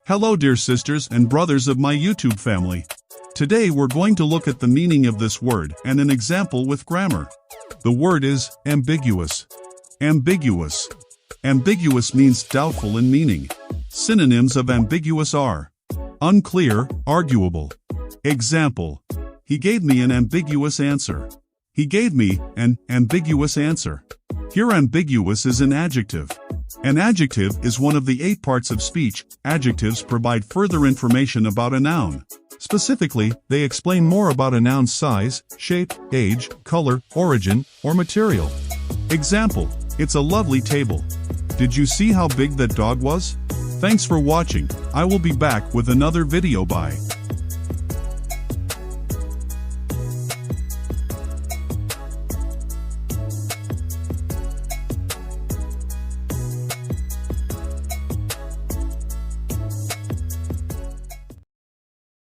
Hello dear sisters and brothers of my YouTube family. Today we're going to look at the meaning of this word and an example with grammar. The word is ambiguous. Ambiguous. Ambiguous means doubtful in meaning. Synonyms of ambiguous are unclear, arguable. Example: he gave me an ambiguous answer. He gave me an ambiguous answer. Here ambiguous is an adjective. An adjective is one of the 8 parts of speech. Adjectives provide further information about a noun. Specifically, they explain more about a noun's size, shape, age, color, origin, or material. Example: it's a lovely table. Did you see how big that dog was? Thanks for watching. I will be back with another video. Bye.